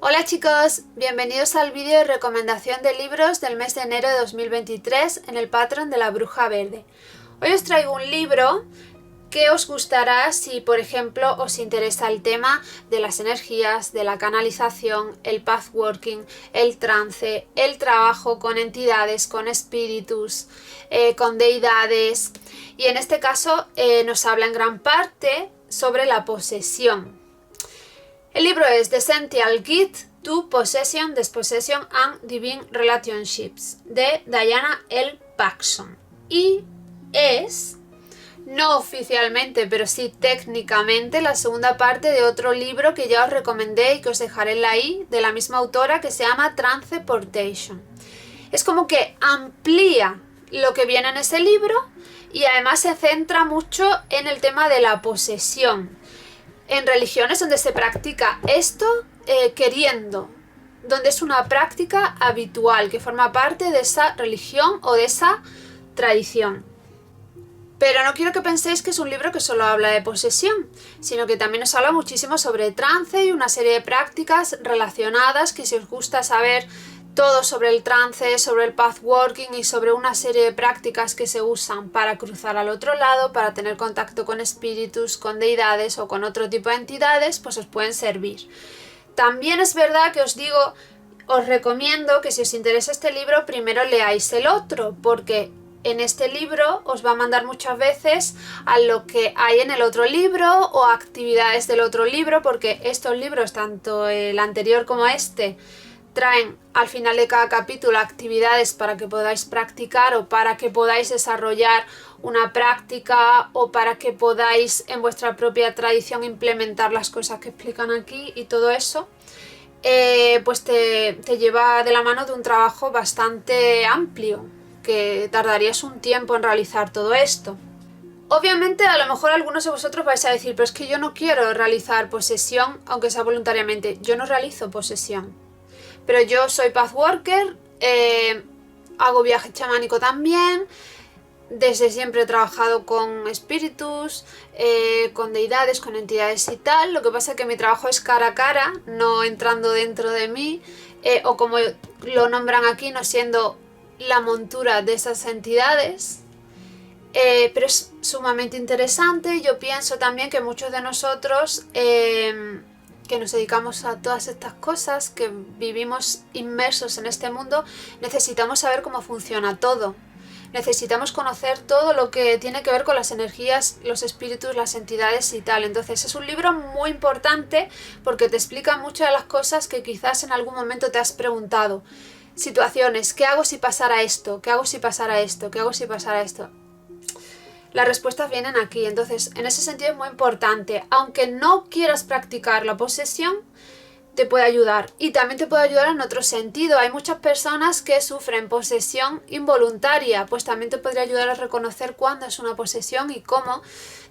Hola chicos, bienvenidos al vídeo de recomendación de libros del mes de enero de 2023 en el Patreon de la Bruja Verde. Hoy os traigo un libro que os gustará si, por ejemplo, os interesa el tema de las energías, de la canalización, el pathworking, el trance, el trabajo con entidades, con espíritus, con deidades. Y en este caso nos habla en gran parte sobre la posesión. El libro es The Essential Guide to Possession, Dispossession and Divine Relationships de Diana L. Paxson y es, no oficialmente pero sí técnicamente, la segunda parte de otro libro que ya os recomendé y que os dejaré en la i, de la misma autora, que se llama Tranceportation. Es como que amplía lo que viene en ese libro y además se centra mucho en el tema de la posesión. En religiones donde se practica esto queriendo, donde es una práctica habitual que forma parte de esa religión o de esa tradición. Pero no quiero que penséis que es un libro que solo habla de posesión, sino que también os habla muchísimo sobre trance y una serie de prácticas relacionadas que, si os gusta saber todo sobre el trance, sobre el pathworking y sobre una serie de prácticas que se usan para cruzar al otro lado, para tener contacto con espíritus, con deidades o con otro tipo de entidades, pues os pueden servir. También es verdad que os recomiendo que si os interesa este libro, primero leáis el otro, porque en este libro os va a mandar muchas veces a lo que hay en el otro libro o a actividades del otro libro, porque estos libros, tanto el anterior como este, traen al final de cada capítulo actividades para que podáis practicar o para que podáis desarrollar una práctica o para que podáis en vuestra propia tradición implementar las cosas que explican aquí y todo eso. Pues te lleva de la mano de un trabajo bastante amplio, que tardarías un tiempo en realizar todo esto. Obviamente a lo mejor algunos de vosotros vais a decir, pero es que yo no quiero realizar posesión, aunque sea voluntariamente. Yo no realizo posesión, pero yo soy pathworker, hago viaje chamánico también. Desde siempre he trabajado con espíritus, con deidades, con entidades y tal. Lo que pasa es que mi trabajo es cara a cara, no entrando dentro de mí, o como lo nombran aquí, no siendo la montura de esas entidades. Pero es sumamente interesante. Yo pienso también que muchos de nosotros que nos dedicamos a todas estas cosas, que vivimos inmersos en este mundo, necesitamos saber cómo funciona todo. Necesitamos conocer todo lo que tiene que ver con las energías, los espíritus, las entidades y tal. Entonces es un libro muy importante porque te explica muchas de las cosas que quizás en algún momento te has preguntado. Situaciones, ¿qué hago si pasara esto? ¿Qué hago si pasara esto? ¿Qué hago si pasara esto? Las respuestas vienen aquí. Entonces, en ese sentido es muy importante. Aunque no quieras practicar la posesión, te puede ayudar. Y también te puede ayudar en otro sentido. Hay muchas personas que sufren posesión involuntaria. Pues también te podría ayudar a reconocer cuándo es una posesión y cómo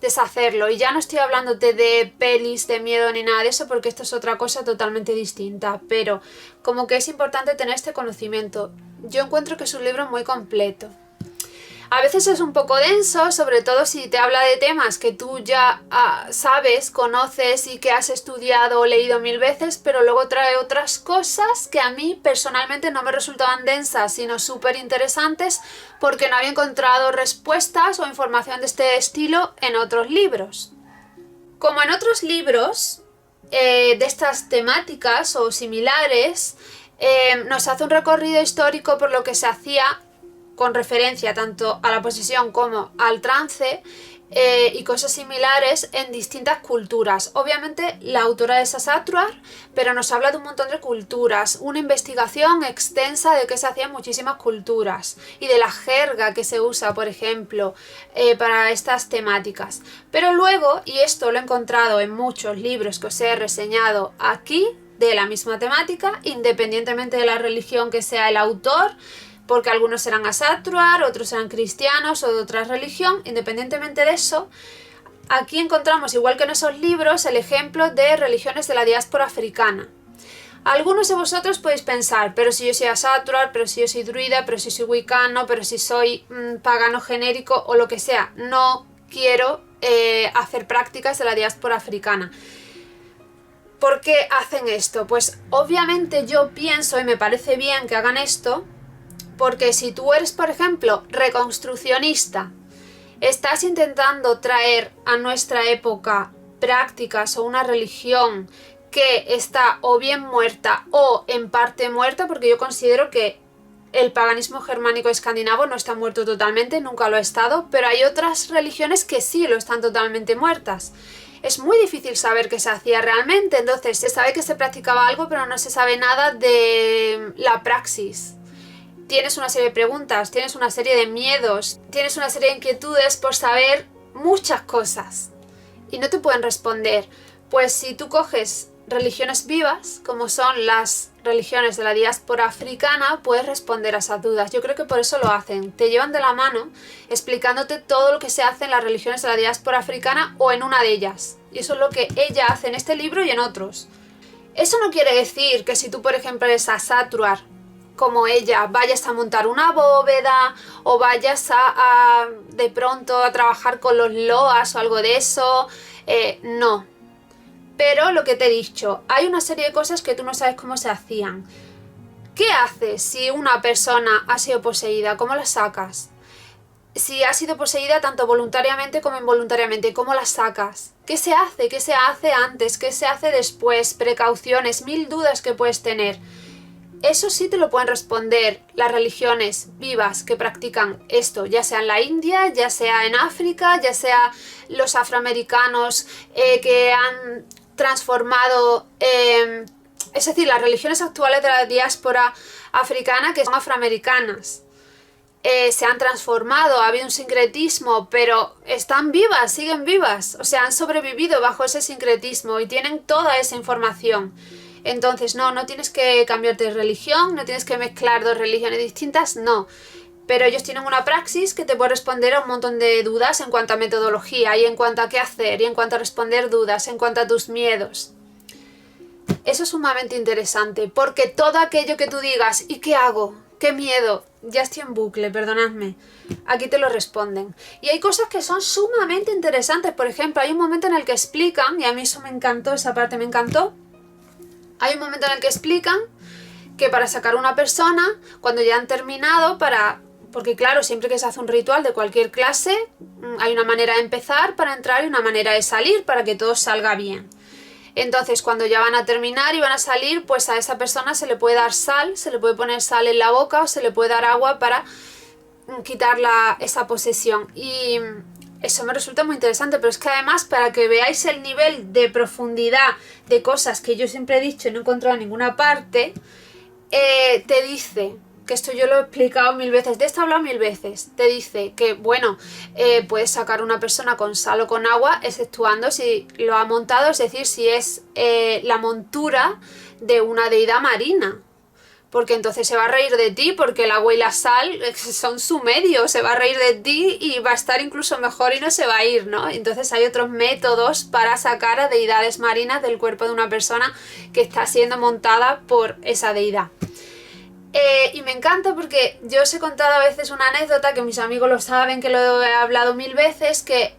deshacerlo. Y ya no estoy hablándote de pelis, de miedo ni nada de eso, porque esto es otra cosa totalmente distinta. Pero como que es importante tener este conocimiento. Yo encuentro que es un libro muy completo. A veces es un poco denso, sobre todo si te habla de temas que tú ya sabes, conoces y que has estudiado o leído 1000 veces, pero luego trae otras cosas que a mí personalmente no me resultaban densas, sino súper interesantes porque no había encontrado respuestas o información de este estilo en otros libros. Como en otros libros de estas temáticas o similares, nos hace un recorrido histórico por lo que se hacía con referencia tanto a la posesión como al trance y cosas similares en distintas culturas. Obviamente la autora es Asatruar, pero nos habla de un montón de culturas, una investigación extensa de qué se hacía en muchísimas culturas y de la jerga que se usa, por ejemplo, para estas temáticas. Pero luego, y esto lo he encontrado en muchos libros que os he reseñado aquí, de la misma temática, independientemente de la religión que sea el autor, porque algunos serán Asatruar, otros serán cristianos o de otra religión. Independientemente de eso, aquí encontramos, igual que en esos libros, el ejemplo de religiones de la diáspora africana. Algunos de vosotros podéis pensar, pero si yo soy Asatruar, pero si yo soy druida, pero si soy wicano, pero si soy pagano genérico o lo que sea, no quiero hacer prácticas de la diáspora africana. ¿Por qué hacen esto? Pues obviamente yo pienso y me parece bien que hagan esto, porque si tú eres, por ejemplo, reconstruccionista, estás intentando traer a nuestra época prácticas o una religión que está o bien muerta o en parte muerta, porque yo considero que el paganismo germánico escandinavo no está muerto totalmente, nunca lo ha estado, pero hay otras religiones que sí lo están totalmente muertas. Es muy difícil saber qué se hacía realmente, entonces se sabe que se practicaba algo, pero no se sabe nada de la praxis. Tienes una serie de preguntas, tienes una serie de miedos, tienes una serie de inquietudes por saber muchas cosas y no te pueden responder. Pues si tú coges religiones vivas, como son las religiones de la diáspora africana, puedes responder a esas dudas. Yo creo que por eso lo hacen. Te llevan de la mano explicándote todo lo que se hace en las religiones de la diáspora africana o en una de ellas. Y eso es lo que ella hace en este libro y en otros. Eso no quiere decir que si tú, por ejemplo, eres asatruar, como ella, vayas a montar una bóveda o vayas a de pronto a trabajar con los loas o algo de eso. No. Pero lo que te he dicho, hay una serie de cosas que tú no sabes cómo se hacían. ¿Qué haces si una persona ha sido poseída? ¿Cómo la sacas? Si ha sido poseída tanto voluntariamente como involuntariamente, ¿cómo la sacas? ¿Qué se hace? ¿Qué se hace antes? ¿Qué se hace después? Precauciones, 1000 dudas que puedes tener. Eso sí te lo pueden responder las religiones vivas que practican esto, ya sea en la India, ya sea en África, ya sea los afroamericanos que han transformado, es decir, las religiones actuales de la diáspora africana que son afroamericanas. Se han transformado, ha habido un sincretismo, pero están vivas, siguen vivas, o sea, han sobrevivido bajo ese sincretismo y tienen toda esa información. Entonces, no tienes que cambiarte de religión, no tienes que mezclar dos religiones distintas, no. Pero ellos tienen una praxis que te puede responder a un montón de dudas en cuanto a metodología y en cuanto a qué hacer y en cuanto a responder dudas, en cuanto a tus miedos. Eso es sumamente interesante, porque todo aquello que tú digas, ¿y qué hago? ¿Qué miedo? Ya estoy en bucle, perdonadme. Aquí te lo responden. Y hay cosas que son sumamente interesantes. Por ejemplo, hay un momento en el que explican, y a mí eso me encantó, esa parte me encantó. Hay un momento en el que explican que para sacar una persona, cuando ya han terminado, porque claro, siempre que se hace un ritual de cualquier clase, hay una manera de empezar para entrar y una manera de salir para que todo salga bien. Entonces, cuando ya van a terminar y van a salir, pues a esa persona se le puede dar sal, se le puede poner sal en la boca o se le puede dar agua para quitar esa posesión. Y eso me resulta muy interesante, pero es que además, para que veáis el nivel de profundidad de cosas que yo siempre he dicho y no he encontrado en ninguna parte, te dice, que esto yo lo he explicado 1000 veces, de esto he hablado 1000 veces, te dice que, bueno, puedes sacar una persona con sal o con agua, exceptuando si lo ha montado, es decir, si es la montura de una deidad marina. Porque entonces se va a reír de ti, porque el agua y la sal son su medio, se va a reír de ti y va a estar incluso mejor y no se va a ir, ¿no? Entonces hay otros métodos para sacar a deidades marinas del cuerpo de una persona que está siendo montada por esa deidad. Y me encanta porque yo os he contado a veces una anécdota, que mis amigos lo saben, que lo he hablado 1000 veces, que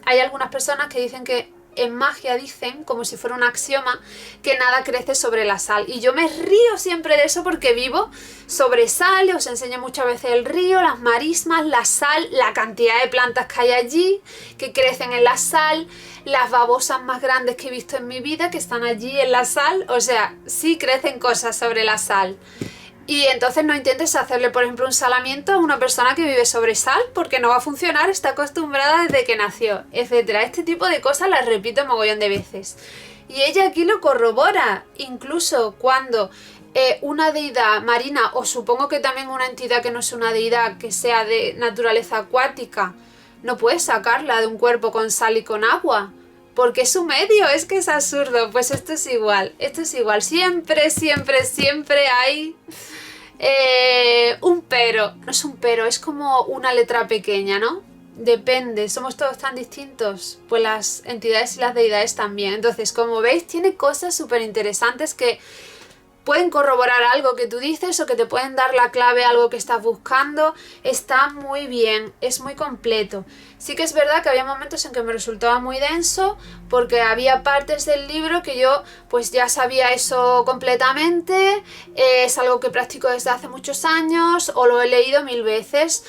hay algunas personas que dicen que en magia dicen, como si fuera un axioma, que nada crece sobre la sal. Y yo me río siempre de eso porque vivo sobre sal, os enseño muchas veces el río, las marismas, la sal, la cantidad de plantas que hay allí, que crecen en la sal, las babosas más grandes que he visto en mi vida, que están allí en la sal. O sea, sí crecen cosas sobre la sal. Y entonces no intentes hacerle, por ejemplo, un salamiento a una persona que vive sobre sal, porque no va a funcionar, está acostumbrada desde que nació, etcétera. Este tipo de cosas las repito mogollón de veces. Y ella aquí lo corrobora, incluso cuando una deidad marina, o supongo que también una entidad que no es una deidad, que sea de naturaleza acuática, no puedes sacarla de un cuerpo con sal y con agua. Porque es su medio, es que es absurdo. Pues esto es igual, Siempre, siempre, siempre hay un pero. No es un pero, es como una letra pequeña, ¿no? Depende, somos todos tan distintos. Pues las entidades y las deidades también. Entonces, como veis, tiene cosas súper interesantes que pueden corroborar algo que tú dices o que te pueden dar la clave a algo que estás buscando. Está muy bien, es muy completo. Sí que es verdad que había momentos en que me resultaba muy denso porque había partes del libro que yo pues ya sabía eso completamente, es algo que practico desde hace muchos años o lo he leído 1000 veces.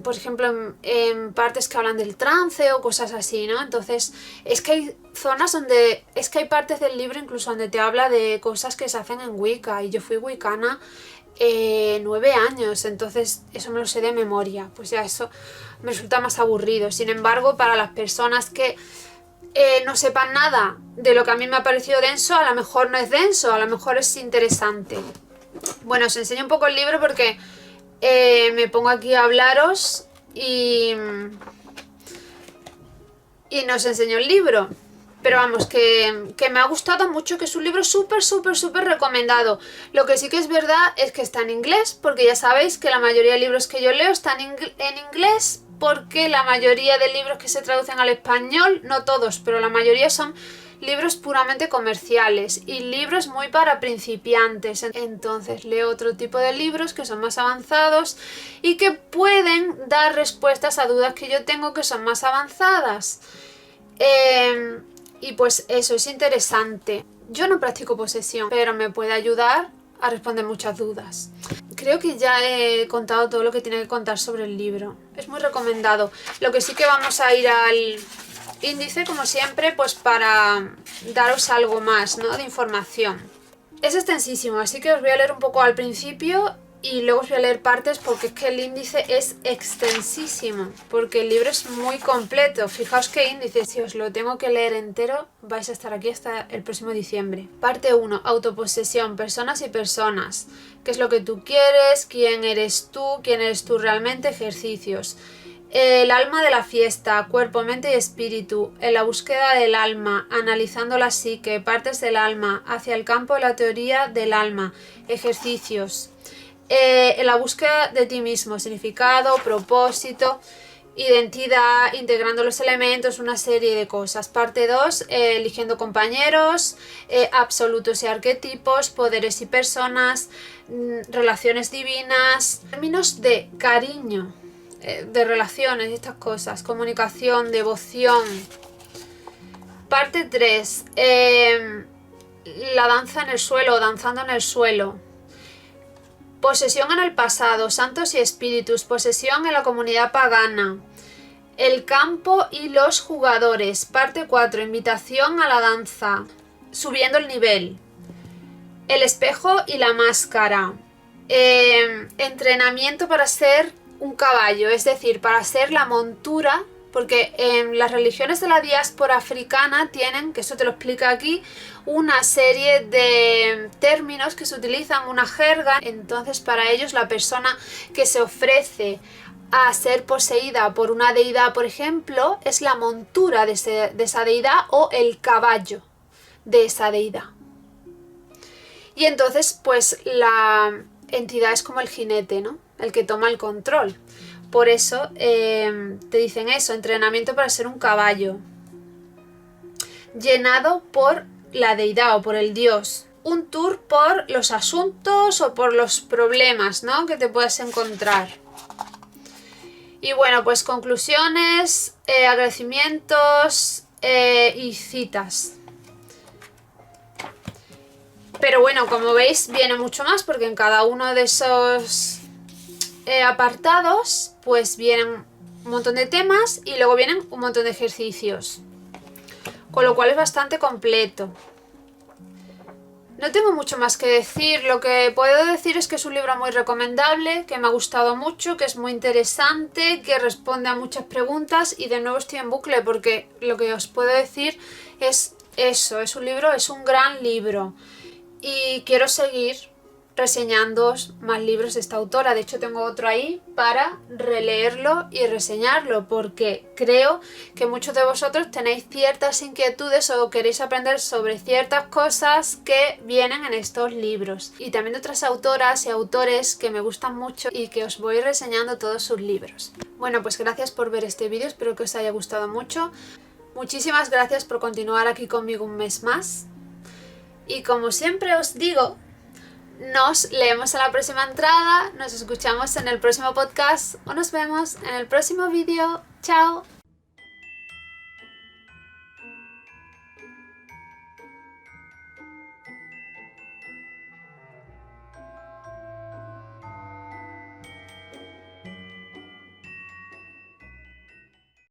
Por ejemplo en partes que hablan del trance o cosas así, ¿no? Entonces es que hay zonas donde, es que hay partes del libro incluso donde te habla de cosas que se hacen en Wicca, y yo fui wiccana 9 años, entonces eso me lo sé de memoria, pues ya eso me resulta más aburrido. Sin embargo, para las personas que no sepan nada de lo que a mí me ha parecido denso, a lo mejor no es denso, a lo mejor es interesante. Bueno, os enseño un poco el libro porque me pongo aquí a hablaros y nos enseño el libro. Pero vamos, que me ha gustado mucho, que es un libro súper recomendado. Lo que sí que es verdad es que está en inglés, porque ya sabéis que la mayoría de libros que yo leo están en inglés, porque la mayoría de libros que se traducen al español, no todos, pero la mayoría son libros puramente comerciales y libros muy para principiantes. Entonces leo otro tipo de libros que son más avanzados y que pueden dar respuestas a dudas que yo tengo que son más avanzadas. Y pues eso es interesante. Yo no practico posesión, pero me puede ayudar a responder muchas dudas. Creo que ya he contado todo lo que tiene que contar sobre el libro. Es muy recomendado. Lo que sí que vamos a ir al índice, como siempre, pues para daros algo más, ¿no?, de información. Es extensísimo, así que os voy a leer un poco al principio y luego os voy a leer partes, porque es que el índice es extensísimo, porque el libro es muy completo. Fijaos qué índice, si os lo tengo que leer entero vais a estar aquí hasta el próximo diciembre. Parte 1, autoposesión, personas y personas. ¿Qué es lo que tú quieres? ¿Quién eres tú realmente? Ejercicios. El alma de la fiesta, cuerpo, mente y espíritu, en la búsqueda del alma, analizando la psique, partes del alma, hacia el campo de la teoría del alma, ejercicios. En la búsqueda de ti mismo, significado, propósito, identidad, integrando los elementos, una serie de cosas. Parte 2, eligiendo compañeros, absolutos y arquetipos, poderes y personas, relaciones divinas, términos de cariño, de relaciones y estas cosas, comunicación, devoción. Parte 3, la danza en el suelo, danzando en el suelo. Posesión en el pasado, santos y espíritus, posesión en la comunidad pagana, el campo y los jugadores. Parte 4, invitación a la danza, subiendo el nivel, el espejo y la máscara, entrenamiento para ser un caballo, es decir, para ser la montura, porque en las religiones de la diáspora africana tienen, que eso te lo explica aquí, una serie de términos que se utilizan, una jerga. Entonces para ellos la persona que se ofrece a ser poseída por una deidad, por ejemplo, es la montura de esa deidad o el caballo de esa deidad. Y entonces pues la entidad es como el jinete, ¿no?, el que toma el control. Por eso te dicen eso, entrenamiento para ser un caballo, llenado por la deidad o por el dios. Un tour por los asuntos o por los problemas, ¿no?, que te puedas encontrar. Y bueno, pues conclusiones, agradecimientos y citas. Pero bueno, como veis viene mucho más, porque en cada uno de esos apartados pues vienen un montón de temas y luego vienen un montón de ejercicios, con lo cual es bastante completo. No tengo mucho más que decir. Lo que puedo decir es que es un libro muy recomendable, que me ha gustado mucho, que es muy interesante, que responde a muchas preguntas, y de nuevo estoy en bucle porque lo que os puedo decir es eso, es un libro, es un gran libro, y quiero seguir reseñándoos más libros de esta autora. De hecho tengo otro ahí para releerlo y reseñarlo, porque creo que muchos de vosotros tenéis ciertas inquietudes o queréis aprender sobre ciertas cosas que vienen en estos libros, y también de otras autoras y autores que me gustan mucho y que os voy reseñando todos sus libros. Bueno, pues gracias por ver este vídeo, espero que os haya gustado mucho. Muchísimas gracias por continuar aquí conmigo un mes más. Y como siempre os digo, nos leemos en la próxima entrada, nos escuchamos en el próximo podcast o nos vemos en el próximo vídeo. ¡Chao!